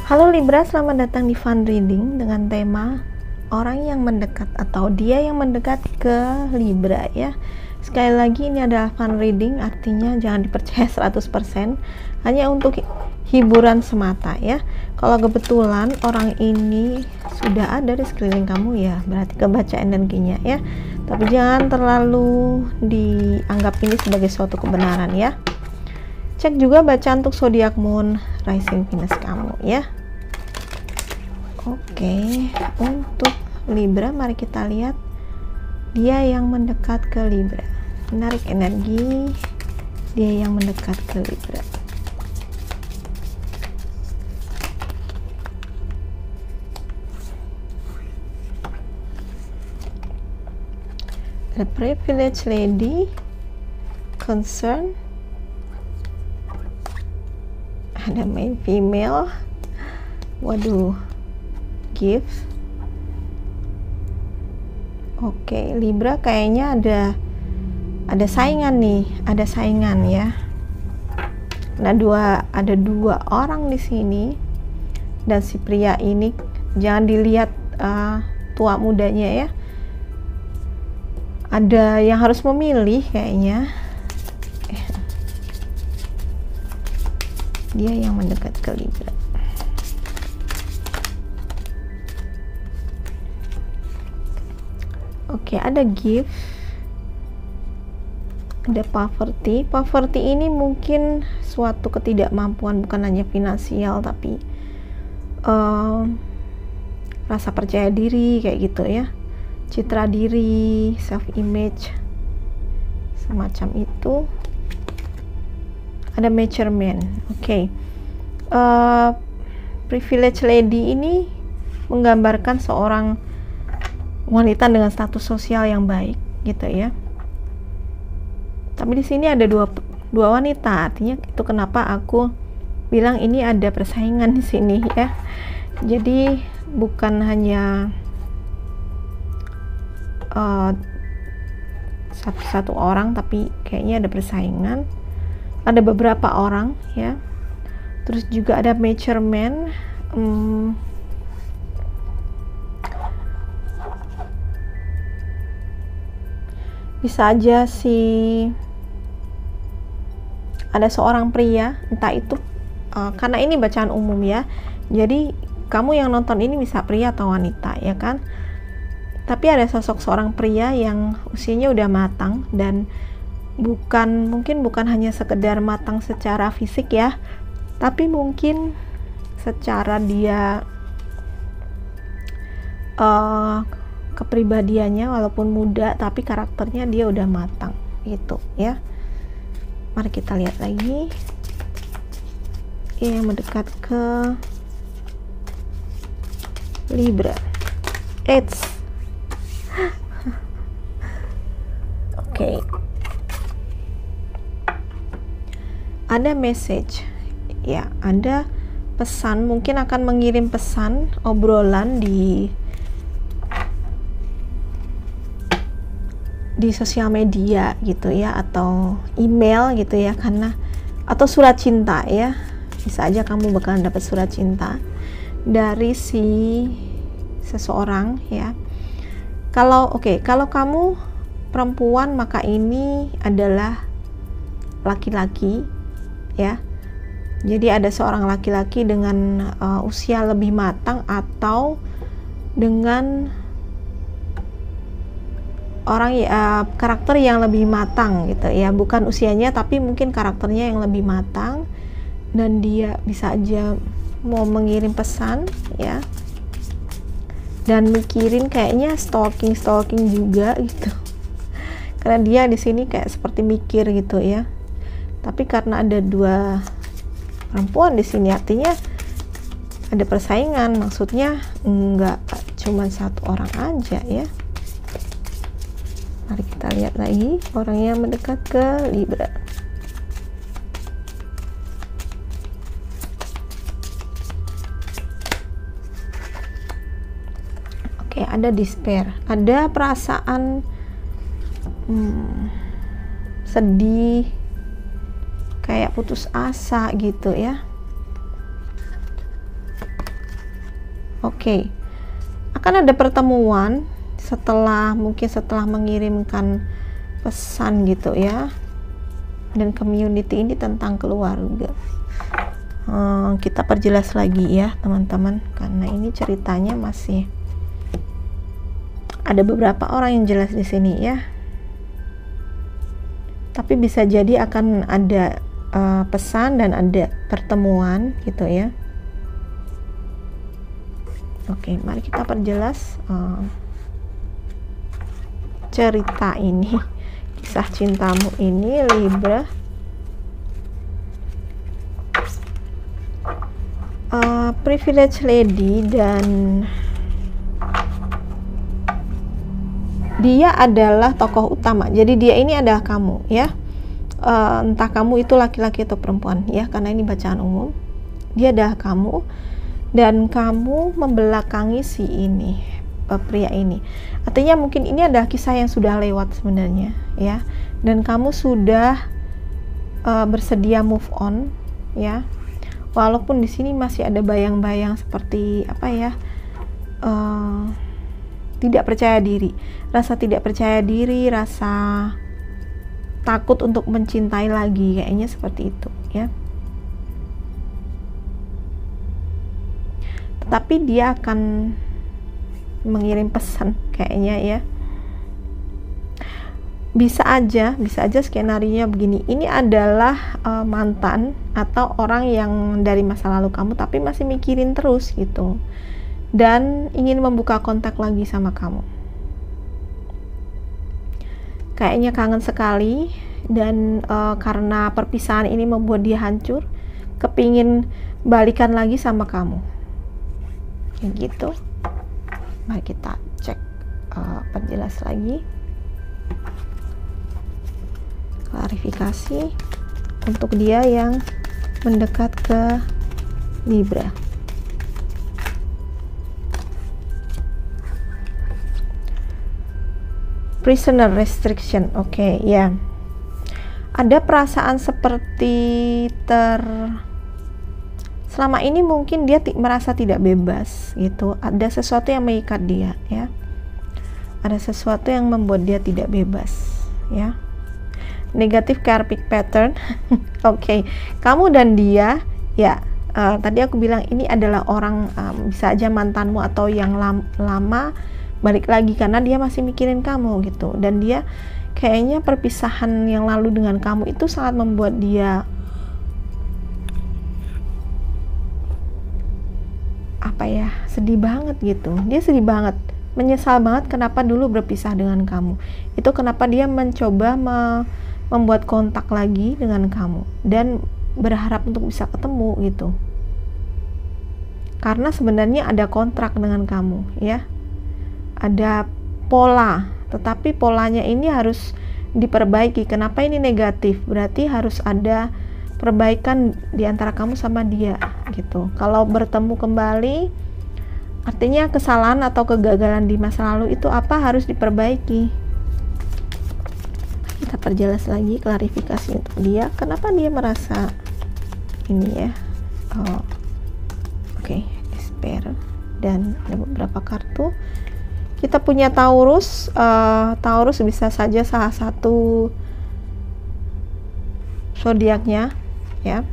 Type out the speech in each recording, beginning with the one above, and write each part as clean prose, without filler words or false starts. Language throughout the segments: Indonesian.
Halo Libra, selamat datang di Fun Reading dengan tema orang yang mendekat atau dia yang mendekat ke Libra ya. Sekali lagi ini adalah Fun Reading, artinya jangan dipercaya 100%, hanya untuk hiburan semata ya. Kalau kebetulan orang ini sudah ada di sekeliling kamu ya, berarti kebaca energinya ya. Tapi jangan terlalu dianggap ini sebagai suatu kebenaran ya. Cek juga bacaan untuk zodiak moon, rising Venus kamu ya. Oke, untuk Libra mari kita lihat dia yang mendekat ke Libra. Menarik energi dia yang mendekat ke Libra. The privileged lady, concern, ada main female, waduh, gift. Oke, Libra kayaknya ada saingan nih, ada saingan ya. Nah, ada dua orang di sini, dan si pria ini jangan dilihat tua mudanya ya. Ada yang harus memilih kayaknya. Dia yang mendekat ke Libra. Oke, ada gift, ada poverty. Poverty ini mungkin suatu ketidakmampuan, bukan hanya finansial tapi rasa percaya diri kayak gitu ya, citra diri, self image, semacam itu. Ada measurement. Oke. Privilege lady ini menggambarkan seorang wanita dengan status sosial yang baik gitu ya. Tapi di sini ada dua wanita, artinya itu kenapa aku bilang ini ada persaingan di sini ya. Jadi bukan hanya satu orang, tapi kayaknya ada persaingan. Ada beberapa orang ya. Terus juga ada measurement. Bisa aja ada seorang pria, entah itu karena ini bacaan umum ya, jadi kamu yang nonton ini bisa pria atau wanita ya kan. Tapi ada sosok seorang pria yang usianya udah matang, dan mungkin bukan hanya sekedar matang secara fisik ya, tapi mungkin secara dia kepribadiannya walaupun muda tapi karakternya dia udah matang gitu ya. Mari kita lihat lagi yang mendekat ke Libra. Oke. Ada message ya, ada pesan, mungkin akan mengirim pesan, obrolan di sosial media gitu ya, atau email gitu ya, atau surat cinta ya. Bisa aja kamu bakalan dapat surat cinta dari seseorang ya. Kalau kamu perempuan, maka ini adalah laki-laki ya. Jadi ada seorang laki-laki dengan usia lebih matang, atau dengan orang ya, karakter yang lebih matang gitu ya, bukan usianya tapi mungkin karakternya yang lebih matang, dan dia bisa aja mau mengirim pesan ya, dan mikirin kayaknya stalking juga gitu, karena dia di sini kayak seperti mikir gitu ya. Tapi karena ada dua perempuan di sini, artinya ada persaingan, maksudnya nggak cuma satu orang aja ya. Mari kita lihat lagi orang yang mendekat ke Libra. Oke, ada despair, ada perasaan sedih, kayak putus asa gitu ya. Oke. Akan ada pertemuan mungkin setelah mengirimkan pesan gitu ya. Dan community ini tentang keluarga. Kita perjelas lagi ya teman-teman, karena ini ceritanya masih ada beberapa orang yang jelas di sini ya. Tapi bisa jadi akan ada pesan dan ada pertemuan gitu ya. Oke, mari kita perjelas cerita ini, kisah cintamu ini Libra. Privilege lady, dan dia adalah tokoh utama. Jadi dia ini adalah kamu ya. Entah kamu itu laki-laki atau perempuan ya, karena ini bacaan umum. Dia adalah kamu, dan kamu membelakangi si ini, pria ini. Artinya mungkin ini adalah kisah yang sudah lewat sebenarnya ya, dan kamu sudah bersedia move on ya. Walaupun di sini masih ada bayang-bayang seperti apa ya, tidak percaya diri, rasa tidak percaya diri, rasa takut untuk mencintai lagi, kayaknya seperti itu ya. Tetapi dia akan mengirim pesan kayaknya ya. Bisa aja skenario begini. Ini adalah mantan atau orang yang dari masa lalu kamu tapi masih mikirin terus gitu, dan ingin membuka kontak lagi sama kamu. Kayaknya kangen sekali, dan karena perpisahan ini membuat dia hancur, kepingin balikan lagi sama kamu. Kayak gitu. Mari kita cek perjelas lagi. Klarifikasi untuk dia yang mendekat ke Libra. Prisoner restriction. Oke, ya. Ada perasaan seperti selama ini mungkin dia merasa tidak bebas gitu. Ada sesuatu yang mengikat dia ya. Ada sesuatu yang membuat dia tidak bebas ya. Negative karmic pattern. Oke, kamu dan dia ya, tadi aku bilang ini adalah orang, bisa aja mantanmu atau yang lama balik lagi karena dia masih mikirin kamu gitu, dan dia kayaknya perpisahan yang lalu dengan kamu itu sangat membuat dia apa ya, sedih banget gitu. Dia sedih banget, menyesal banget kenapa dulu berpisah dengan kamu. Itu kenapa dia mencoba membuat kontak lagi dengan kamu dan berharap untuk bisa ketemu gitu, karena sebenarnya ada kontrak dengan kamu ya, ada pola, tetapi polanya ini harus diperbaiki. Kenapa ini negatif? Berarti harus ada perbaikan di antara kamu sama dia gitu. Kalau bertemu kembali, artinya kesalahan atau kegagalan di masa lalu itu apa, harus diperbaiki. Kita perjelas lagi klarifikasi untuk dia, kenapa dia merasa ini ya. Oke, despair, dan ada beberapa kartu. Kita punya Taurus. Taurus bisa saja salah satu zodiaknya ya.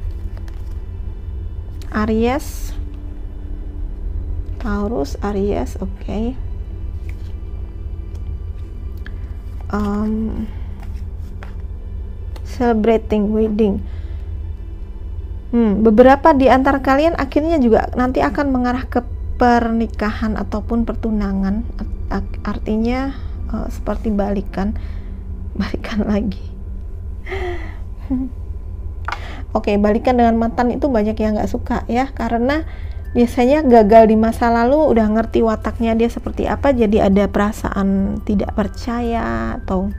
Aries, Taurus, Aries. Oke. Celebrating wedding. Beberapa di antara kalian akhirnya juga nanti akan mengarah ke pernikahan ataupun pertunangan. Artinya seperti balikan lagi. Oke, balikan dengan mantan itu banyak yang nggak suka ya, karena biasanya gagal di masa lalu, udah ngerti wataknya dia seperti apa, jadi ada perasaan tidak percaya atau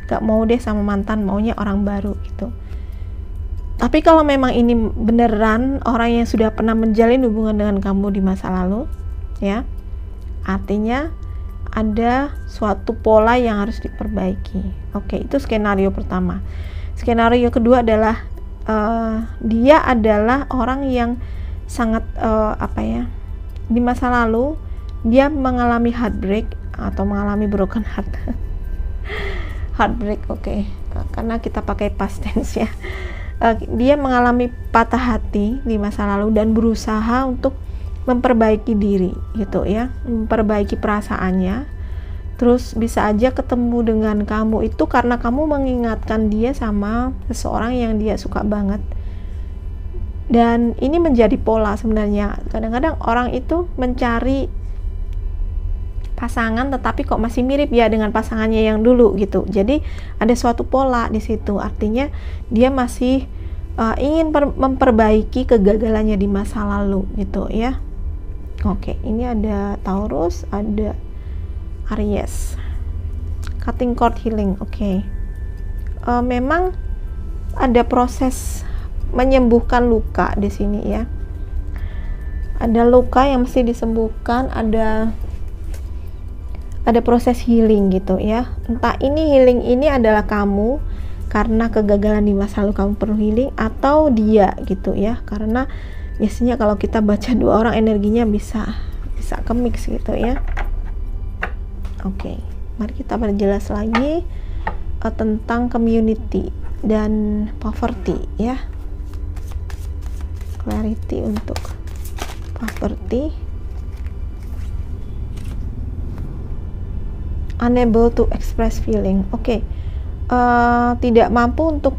gak mau deh sama mantan, maunya orang baru gitu. Tapi kalau memang ini beneran orang yang sudah pernah menjalin hubungan dengan kamu di masa lalu ya, artinya ada suatu pola yang harus diperbaiki. Oke, itu skenario pertama. Skenario kedua adalah dia adalah orang yang sangat apa ya, di masa lalu dia mengalami heartbreak atau mengalami broken heart. Heartbreak, oke. Karena kita pakai past tense ya. Dia mengalami patah hati di masa lalu dan berusaha untuk memperbaiki diri gitu ya, memperbaiki perasaannya. Terus bisa aja ketemu dengan kamu itu karena kamu mengingatkan dia sama seseorang yang dia suka banget. Dan ini menjadi pola sebenarnya. Kadang-kadang orang itu mencari pasangan tetapi kok masih mirip ya dengan pasangannya yang dulu gitu. Jadi ada suatu pola di situ. Artinya dia masih ingin memperbaiki kegagalannya di masa lalu gitu ya. Oke, ini ada Taurus, ada Aries. Cutting cord healing. Oke. Memang ada proses menyembuhkan luka di sini ya. Ada luka yang mesti disembuhkan, ada proses healing gitu ya. Entah ini healing ini adalah kamu karena kegagalan di masa lalu kamu perlu healing, atau dia gitu ya. Karena biasanya kalau kita baca dua orang energinya bisa ke-mix gitu ya. Oke, mari kita perjelas lagi tentang community dan poverty ya. Clarity untuk poverty. Unable to express feeling. Oke. Tidak mampu untuk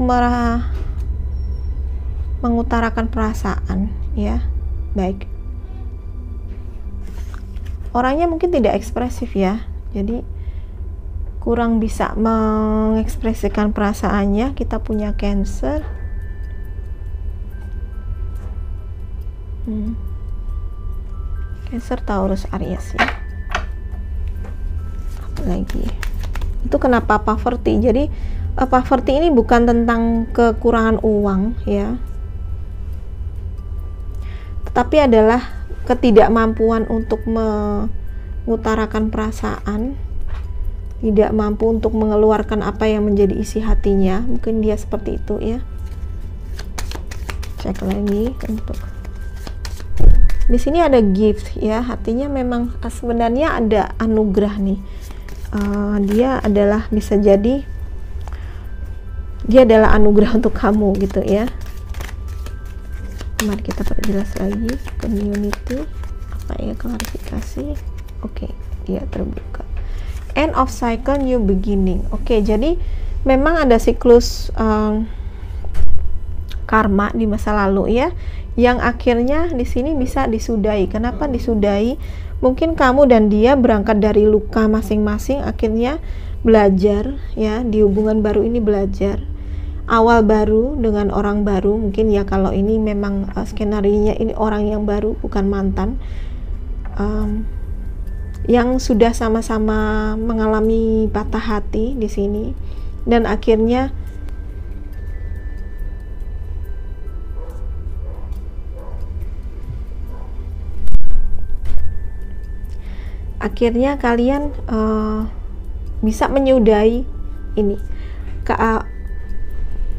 mengutarakan perasaan ya. Baik. Orangnya mungkin tidak ekspresif ya. Jadi kurang bisa mengekspresikan perasaannya. Kita punya Cancer. Cancer, Taurus, Aries ya. Apa lagi? Itu kenapa poverty? Jadi poverty ini bukan tentang kekurangan uang ya, tetapi adalah ketidakmampuan untuk mengutarakan perasaan, tidak mampu untuk mengeluarkan apa yang menjadi isi hatinya. Mungkin dia seperti itu ya. Cek lagi untuk di sini ada gift ya, artinya memang sebenarnya ada anugerah nih. Dia adalah, bisa jadi dia adalah anugerah untuk kamu gitu ya. Mari kita perjelas lagi community, apa ya, klarifikasi. Oke, dia terbuka. End of cycle, new beginning. Oke, jadi memang ada siklus karma di masa lalu ya, yang akhirnya di sini bisa disudahi. Kenapa disudahi? Mungkin kamu dan dia berangkat dari luka masing-masing, akhirnya belajar ya, di hubungan baru ini belajar awal baru dengan orang baru. Mungkin ya kalau ini memang skenarionya ini orang yang baru, bukan mantan, yang sudah sama-sama mengalami patah hati di sini, dan akhirnya kalian bisa menyudahi ini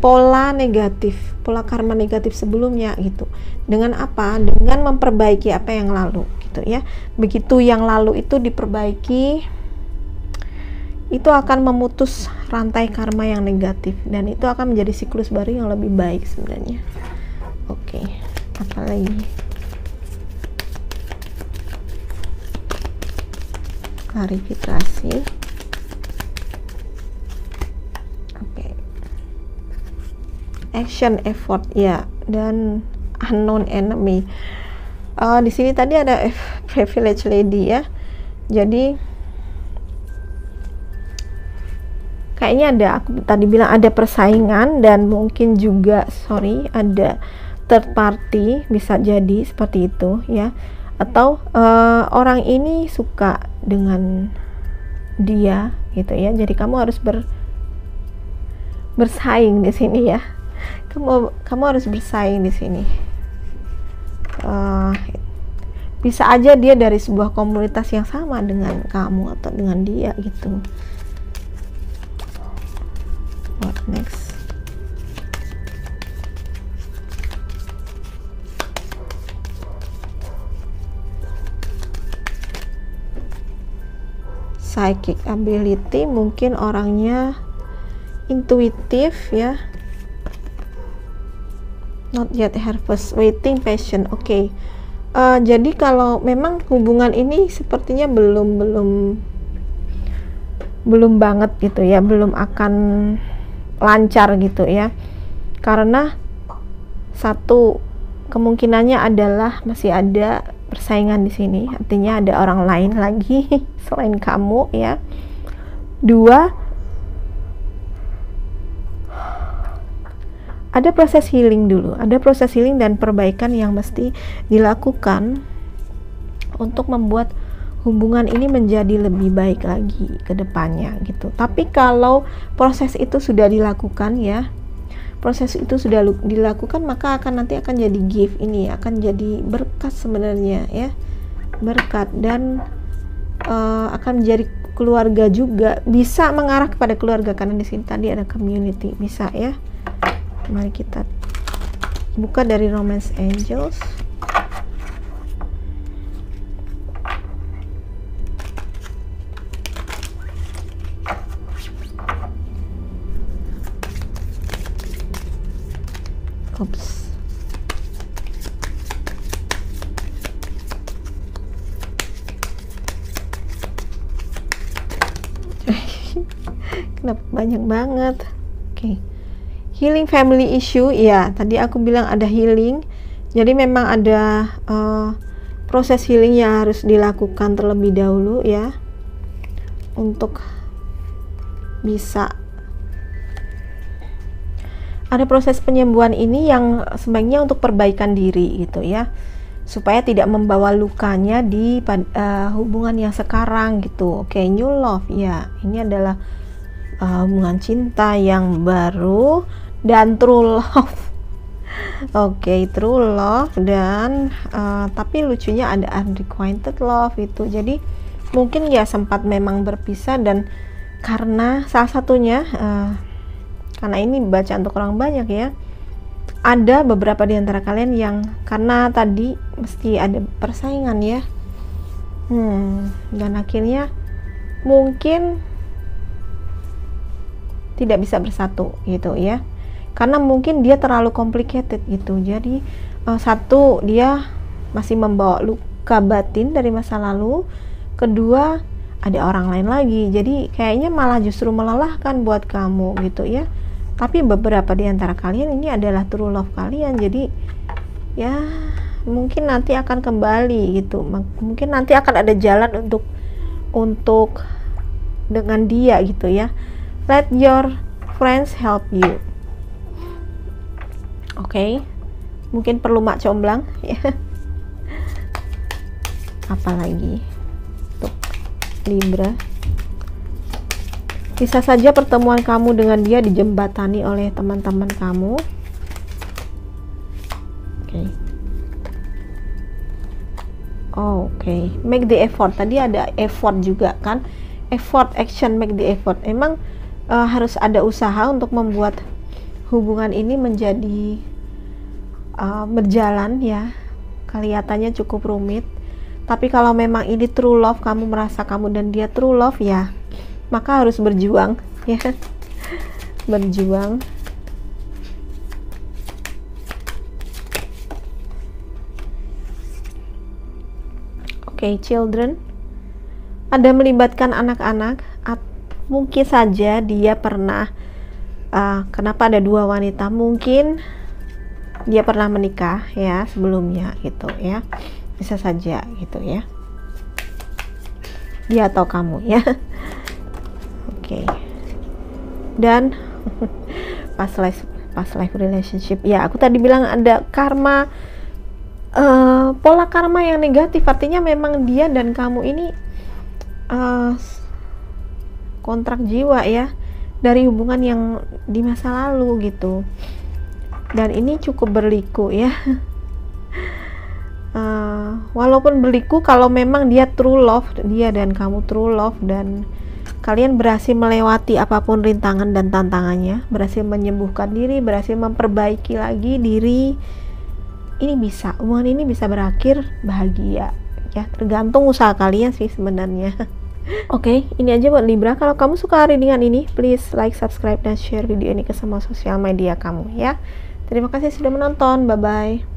pola negatif, pola karma negatif sebelumnya gitu. Dengan apa? Dengan memperbaiki apa yang lalu gitu ya. Begitu yang lalu itu diperbaiki, itu akan memutus rantai karma yang negatif, dan itu akan menjadi siklus baru yang lebih baik sebenarnya. Oke, apa lagi? Klarifikasi. Oke. Action, effort ya, dan unknown enemy. Di sini tadi ada privilege lady ya. Jadi kayaknya ada, aku tadi bilang ada persaingan, dan mungkin juga ada third party, bisa jadi seperti itu ya. Atau orang ini suka dengan dia gitu ya. Jadi kamu harus bersaing di sini ya. Kamu harus bersaing di sini. Bisa aja dia dari sebuah komunitas yang sama dengan kamu atau dengan dia gitu. What next? psychic ability, mungkin orangnya intuitif ya. Not yet harvest, waiting, patient. Oke. Jadi kalau memang hubungan ini sepertinya belum banget gitu ya, belum akan lancar gitu ya, karena satu kemungkinannya adalah masih ada persaingan di sini, artinya ada orang lain lagi selain kamu ya. Dua, ada proses healing dulu, ada proses healing dan perbaikan yang mesti dilakukan untuk membuat hubungan ini menjadi lebih baik lagi ke depannya gitu. Tapi kalau proses itu sudah dilakukan ya, proses itu sudah dilakukan, maka nanti akan jadi gift, ini akan jadi berkat sebenarnya ya, berkat, dan akan menjadi keluarga juga, bisa mengarah kepada keluarga karena di sini tadi ada community, bisa ya. Mari kita buka dari Romance Angels. Oops. Kenapa banyak banget? Oke. Healing family issue, ya tadi aku bilang ada healing, jadi memang ada proses healing yang harus dilakukan terlebih dahulu ya, untuk bisa ada proses penyembuhan ini yang sebaiknya untuk perbaikan diri gitu ya, supaya tidak membawa lukanya di hubungan yang sekarang gitu. Oke, new love ya, ini adalah hubungan cinta yang baru dan true love. Oke, true love, dan tapi lucunya ada unrequited love itu. Jadi mungkin ya sempat memang berpisah, dan karena salah satunya karena ini baca untuk orang banyak ya, ada beberapa di antara kalian yang karena tadi mesti ada persaingan ya, dan akhirnya mungkin tidak bisa bersatu gitu ya, karena mungkin dia terlalu complicated gitu. Jadi satu, dia masih membawa luka batin dari masa lalu, kedua ada orang lain lagi, jadi kayaknya malah justru melelahkan buat kamu gitu ya. Tapi beberapa di antara kalian ini adalah true love kalian, jadi ya mungkin nanti akan kembali gitu, mungkin nanti akan ada jalan untuk dengan dia gitu ya. Let your friends help you. Oke, mungkin perlu mak comblang ya. Apalagi untuk Libra, bisa saja pertemuan kamu dengan dia dijembatani oleh teman-teman kamu. Oke. Make the effort, tadi ada effort juga kan, effort, action, make the effort. Emang harus ada usaha untuk membuat hubungan ini menjadi berjalan ya. Kelihatannya cukup rumit, tapi kalau memang ini true love, kamu merasa kamu dan dia true love ya, maka harus berjuang ya. Berjuang. Oke, children, ada melibatkan anak-anak. Mungkin saja dia pernah kenapa ada dua wanita, mungkin dia pernah menikah ya sebelumnya gitu ya, bisa saja gitu ya, dia atau kamu ya. Oke. Dan past life relationship ya, aku tadi bilang ada karma, pola karma yang negatif, artinya memang dia dan kamu ini kontrak jiwa ya dari hubungan yang di masa lalu gitu, dan ini cukup berliku ya. Walaupun berliku, kalau memang dia true love, dia dan kamu true love, dan kalian berhasil melewati apapun rintangan dan tantangannya, berhasil menyembuhkan diri, berhasil memperbaiki lagi diri, ini bisa, hubungan ini bisa berakhir bahagia ya, tergantung usaha kalian sih sebenarnya. Oke, ini aja buat Libra. Kalau kamu suka readingan ini, please like, subscribe, dan share video ini ke semua sosial media kamu ya. Terima kasih sudah menonton. Bye-bye.